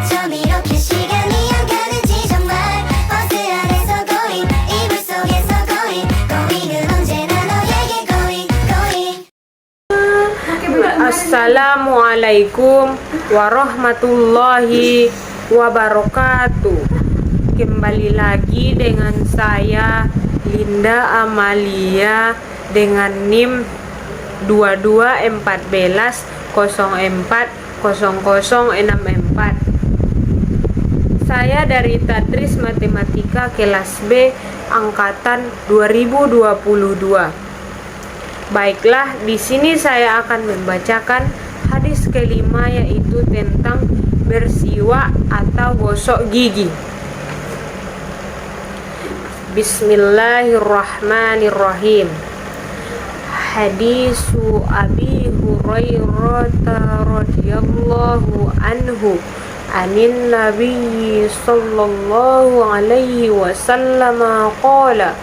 나처럼 이렇게 시간이 안 가는지 정말 버스 안에서 going 이불 속에서 going은 언제나 너에게 going Assalamualaikum warahmatullahi wabarakatuh. Kembali lagi dengan saya Linda Amalia dengan NIM 2214040064. Saya dari Tadris Matematika kelas B angkatan 2022. Baiklah, di sini saya akan membacakan hadis kelima, yaitu tentang bersiwak atau gosok gigi. Bismillahirrahmanirrahim. Hadisu Abi Hurairah radhiyallahu anhu anin Nabi sallallahu alaihi wasallam qala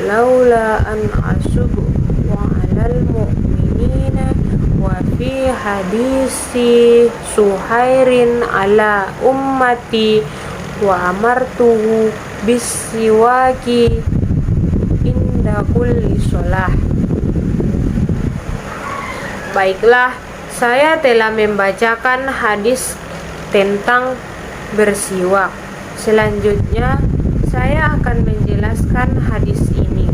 laula an asubu wa alal mu'minina wa fi hadisi Suhairin ala ummati wa amartuhu bisiwaki inda kulli sholah. Baiklah, saya telah membacakan hadis tentang bersiwak. Selanjutnya saya akan menjelaskan hadis ini.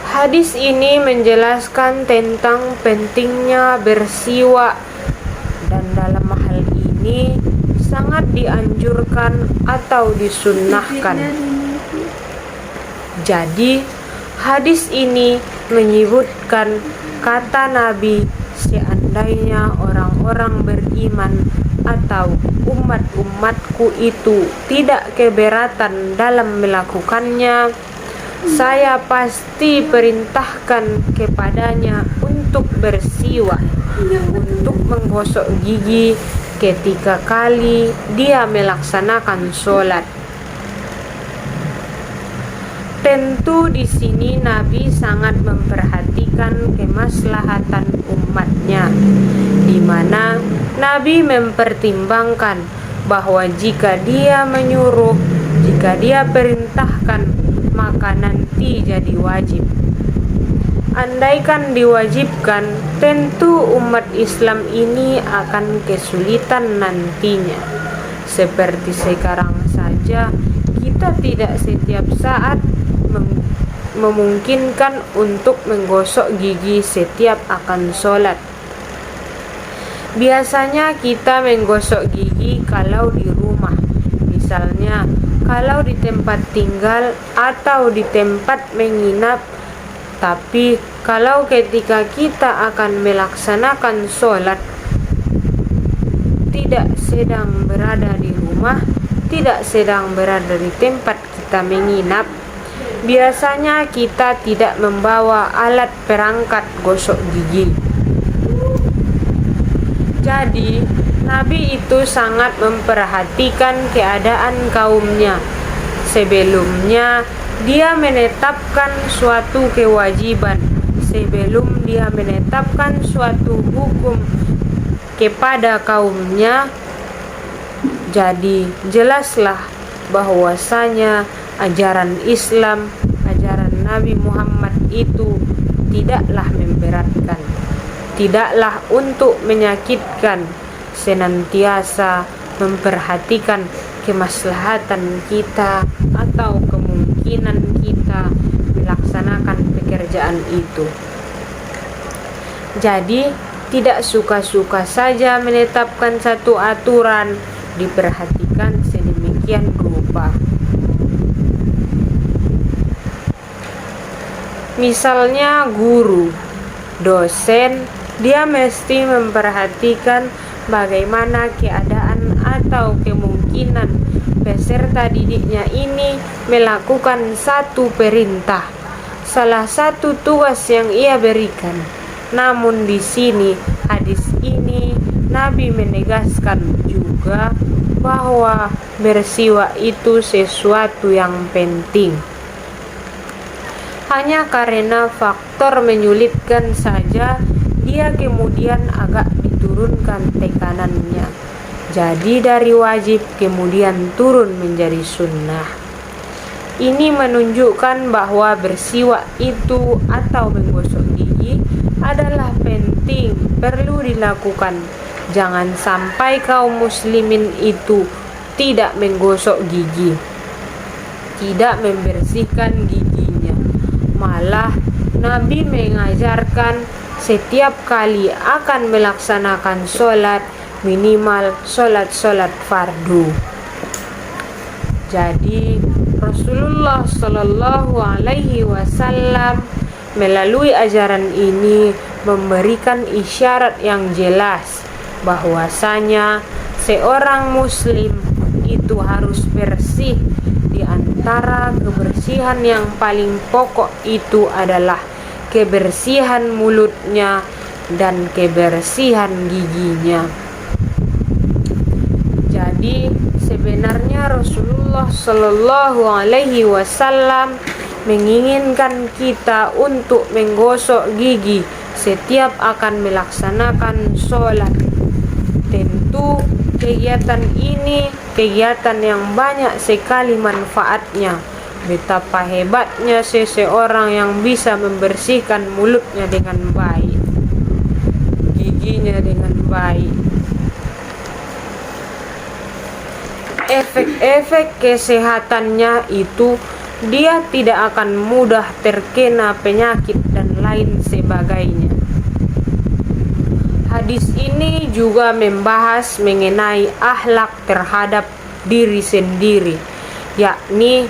Hadis ini menjelaskan tentang pentingnya bersiwak, dan dalam hal ini sangat dianjurkan atau disunnahkan. Jadi, hadis ini menyebutkan kata Nabi, seandainya orang-orang beriman atau umat-umatku itu tidak keberatan dalam melakukannya, saya pasti perintahkan kepadanya untuk bersiwak, untuk menggosok gigi ketika kali dia melaksanakan sholat. Tentu di sini Nabi sangat memperhatikan kemaslahatan umatnya, di mana Nabi mempertimbangkan bahwa jika dia menyuruh, jika dia perintahkan, maka nanti jadi wajib. Andaikan diwajibkan, tentu umat Islam ini akan kesulitan nantinya. Seperti sekarang saja, kita tidak setiap saat memungkinkan untuk menggosok gigi setiap akan sholat. Biasanya kita menggosok gigi kalau di rumah, misalnya kalau di tempat tinggal atau di tempat menginap. Tapi kalau ketika kita akan melaksanakan sholat, tidak sedang berada di rumah, tidak sedang berada di tempat kita menginap, biasanya kita tidak membawa alat perangkat gosok gigi. Jadi, Nabi itu sangat memperhatikan keadaan kaumnya. Sebelumnya, dia menetapkan suatu kewajiban. Sebelum dia menetapkan suatu hukum kepada kaumnya, jadi jelaslah bahwasanya ajaran Islam, ajaran Nabi Muhammad itu tidaklah memberatkan, tidaklah untuk menyakitkan, senantiasa memperhatikan kemaslahatan kita atau kemungkinan kita melaksanakan pekerjaan itu. Jadi, tidak suka-suka saja menetapkan satu aturan, diperhatikan sedemikian rupa. Misalnya guru, dosen, dia mesti memperhatikan bagaimana keadaan atau kemungkinan peserta didiknya ini melakukan satu perintah, salah satu tugas yang ia berikan. Namun di sini hadis ini Nabi menegaskan juga bahwa bersiwak itu sesuatu yang penting. Hanya karena faktor menyulitkan saja dia kemudian agak diturunkan tekanannya. Jadi dari wajib kemudian turun menjadi sunnah. Ini menunjukkan bahwa bersiwak itu atau menggosok gigi adalah penting, perlu dilakukan. Jangan sampai kaum muslimin itu tidak menggosok gigi, tidak membersihkan giginya. Malah Nabi mengajarkan setiap kali akan melaksanakan sholat minimal sholat fardu. Jadi Rasulullah Shallallahu Alaihi Wasallam melalui ajaran ini memberikan isyarat yang jelas bahwasanya seorang muslim itu harus bersih. Di antara kebersihan yang paling pokok itu adalah kebersihan mulutnya dan kebersihan giginya. Jadi sebenarnya Rasulullah Shallallahu Alaihi Wasallam menginginkan kita untuk menggosok gigi setiap akan melaksanakan sholat. Tentu kegiatan ini kegiatan yang banyak sekali manfaatnya. Betapa hebatnya seseorang yang bisa membersihkan mulutnya dengan baik, giginya dengan baik. Efek-efek kesehatannya itu dia tidak akan mudah terkena penyakit dan lain sebagainya. Hadis ini juga membahas mengenai akhlak terhadap diri sendiri, yakni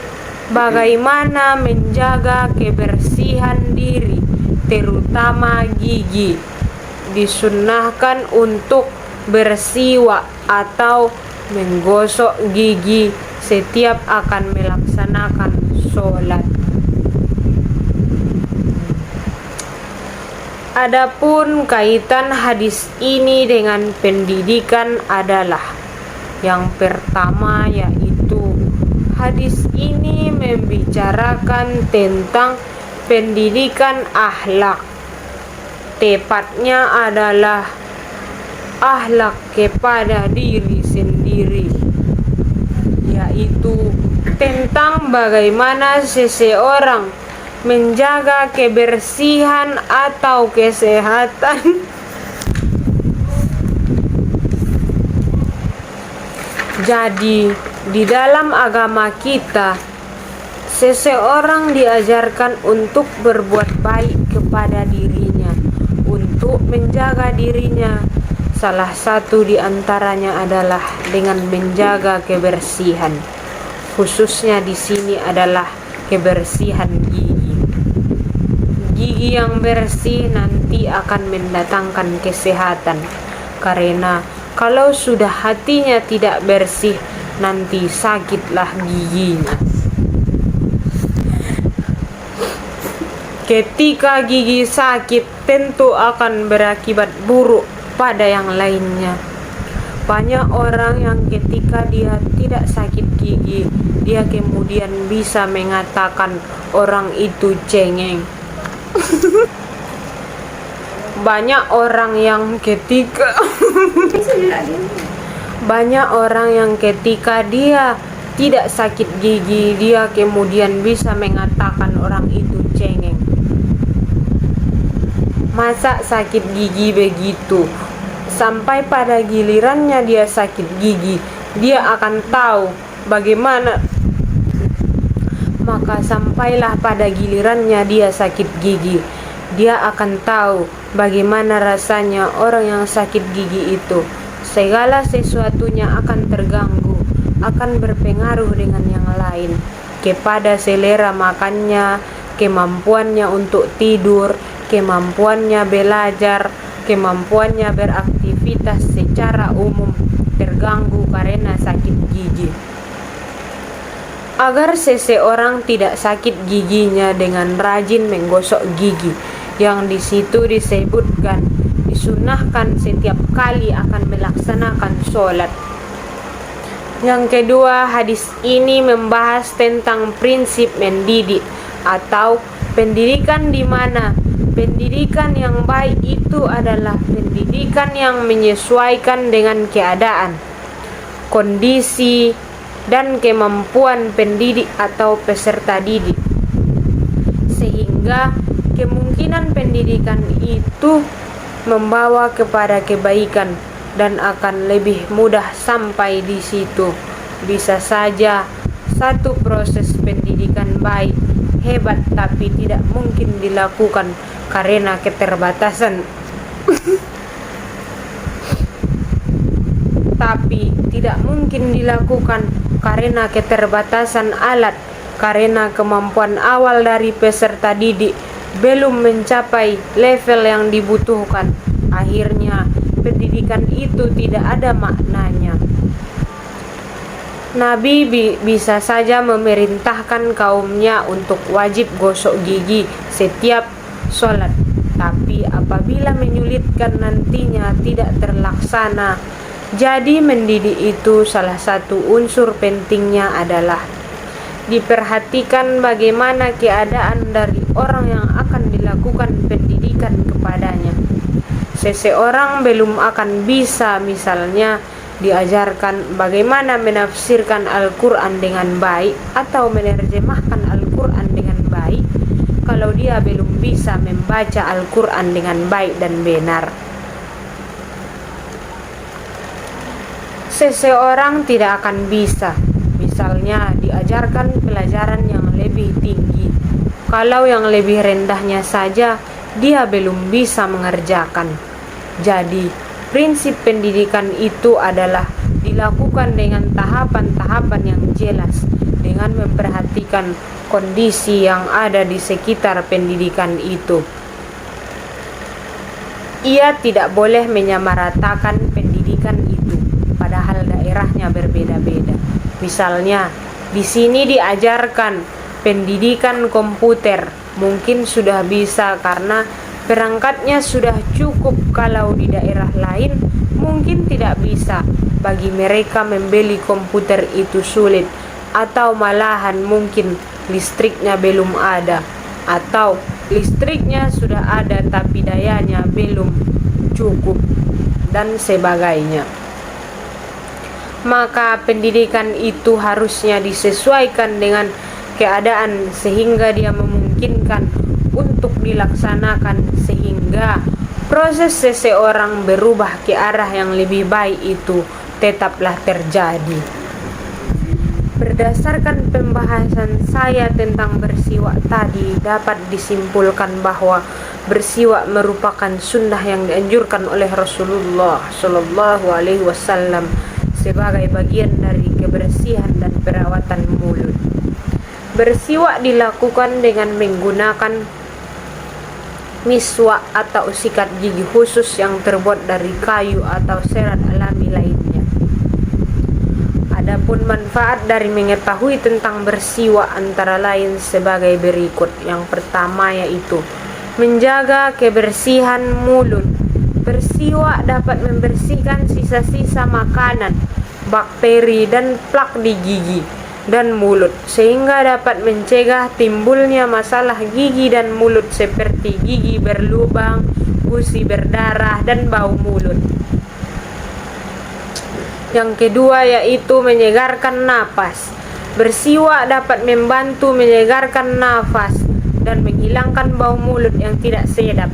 bagaimana menjaga kebersihan diri, terutama gigi. Disunnahkan untuk bersiwak atau menggosok gigi setiap akan melaksanakan sholat. Adapun kaitan hadis ini dengan pendidikan adalah yang pertama, yaitu hadis ini membicarakan tentang pendidikan akhlak. Tepatnya adalah akhlak kepada diri sendiri, yaitu tentang bagaimana seseorang menjaga kebersihan atau kesehatan Jadi, di dalam agama kita, seseorang diajarkan untuk berbuat baik kepada dirinya, untuk menjaga dirinya. Salah satu di antaranya adalah dengan menjaga kebersihan. Khususnya di sini adalah kebersihan gigi. Gigi yang bersih nanti akan mendatangkan kesehatan. Karena kalau sudah hatinya tidak bersih, nanti sakitlah giginya. Ketika gigi sakit, tentu akan berakibat buruk pada yang lainnya. Banyak orang yang ketika dia tidak sakit gigi, dia kemudian bisa mengatakan orang itu cengeng. Banyak orang yang ketika dia tidak sakit gigi, dia kemudian bisa mengatakan orang itu cengeng. Masa sakit gigi begitu? Sampai pada gilirannya dia sakit gigi, dia akan tahu bagaimana. Maka sampailah pada gilirannya dia sakit gigi, dia akan tahu bagaimana rasanya orang yang sakit gigi itu. Segala sesuatunya akan terganggu, akan berpengaruh dengan yang lain, kepada selera makannya, kemampuannya untuk tidur, kemampuannya belajar, kemampuannya beraktivitas secara umum terganggu karena sakit gigi. Agar seseorang tidak sakit giginya dengan rajin menggosok gigi, yang di situ disebutkan disunahkan setiap kali akan melaksanakan sholat. Yang kedua, hadis ini membahas tentang prinsip mendidik atau pendidikan di mana Pendidikan yang baik itu adalah pendidikan yang menyesuaikan dengan keadaan, kondisi, dan kemampuan pendidik atau peserta didik, sehingga kemungkinan pendidikan itu membawa kepada kebaikan dan akan lebih mudah sampai di situ. Bisa saja satu proses pendidikan baik hebat tapi tidak mungkin dilakukan karena keterbatasan alat, karena kemampuan awal dari peserta didik belum mencapai level yang dibutuhkan. Akhirnya pendidikan itu tidak ada maknanya. Nabi bisa saja memerintahkan kaumnya untuk wajib gosok gigi setiap sholat, tapi apabila menyulitkan nantinya tidak terlaksana. Jadi mendidik itu salah satu unsur pentingnya adalah diperhatikan bagaimana keadaan dari orang yang akan dilakukan pendidikan kepadanya. Seseorang belum akan bisa misalnya diajarkan bagaimana menafsirkan Al-Quran dengan baik atau menerjemahkan Al-Quran dengan baik kalau dia belum bisa membaca Al-Quran dengan baik dan benar. Seseorang tidak akan bisa misalnya diajarkan pelajaran yang lebih tinggi kalau yang lebih rendahnya saja dia belum bisa mengerjakan. Jadi prinsip pendidikan itu adalah dilakukan dengan tahapan-tahapan yang jelas, dengan memperhatikan kondisi yang ada di sekitar pendidikan itu. Ia tidak boleh menyamaratakan pendidikan itu, padahal daerahnya berbeda-beda. Misalnya, di sini diajarkan pendidikan komputer, mungkin sudah bisa karena perangkatnya sudah cukup. Kalau di daerah lain mungkin tidak bisa. Bagi mereka membeli komputer itu sulit, atau malahan mungkin listriknya belum ada, atau listriknya sudah ada tapi dayanya belum cukup, dan sebagainya. Maka pendidikan itu harusnya disesuaikan dengan keadaan sehingga dia memungkinkan untuk dilaksanakan, sehingga proses seseorang berubah ke arah yang lebih baik itu tetaplah terjadi. Berdasarkan pembahasan saya tentang bersiwak tadi, dapat disimpulkan bahwa bersiwak merupakan sunnah yang dianjurkan oleh Rasulullah Shallallahu Alaihi Wasallam sebagai bagian dari kebersihan dan perawatan mulut. Bersiwak dilakukan dengan menggunakan miswak atau sikat gigi khusus yang terbuat dari kayu atau serat alami lainnya. Adapun manfaat dari mengetahui tentang bersiwak antara lain sebagai berikut. Yang pertama yaitu menjaga kebersihan mulut. Bersiwak dapat membersihkan sisa-sisa makanan, bakteri, dan plak di gigi dan mulut, sehingga dapat mencegah timbulnya masalah gigi dan mulut seperti gigi berlubang, gusi berdarah, dan bau mulut. Yang kedua yaitu menyegarkan napas. Bersiwak dapat membantu menyegarkan nafas dan menghilangkan bau mulut yang tidak sedap.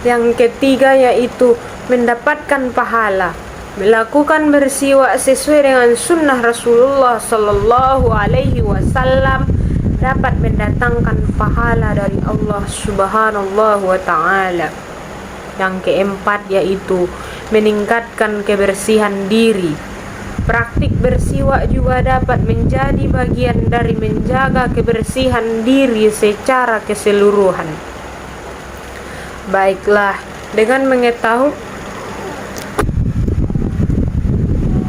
Yang ketiga yaitu mendapatkan pahala. Melakukan bersiwak sesuai dengan sunnah Rasulullah Sallallahu Alaihi Wasallam dapat mendatangkan pahala dari Allah Subhanahu wa Ta'ala. Yang keempat yaitu meningkatkan kebersihan diri. Praktik bersiwak juga dapat menjadi bagian dari menjaga kebersihan diri secara keseluruhan. Baiklah, dengan mengetahui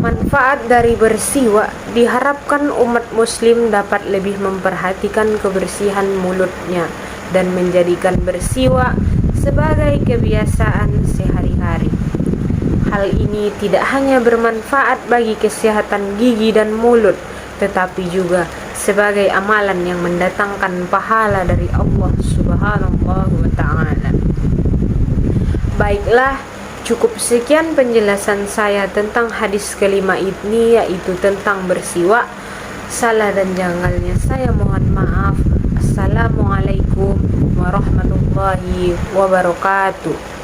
manfaat dari bersiwak, diharapkan umat muslim dapat lebih memperhatikan kebersihan mulutnya dan menjadikan bersiwak sebagai kebiasaan sehari-hari. Hal ini tidak hanya bermanfaat bagi kesehatan gigi dan mulut, tetapi juga sebagai amalan yang mendatangkan pahala dari Allah Subhanahu wa Ta'ala. Baiklah, cukup sekian penjelasan saya tentang hadis kelima ini, yaitu tentang bersiwak. Salah dan janggalnya saya mohon maaf. Assalamualaikum warahmatullahi wabarakatuh.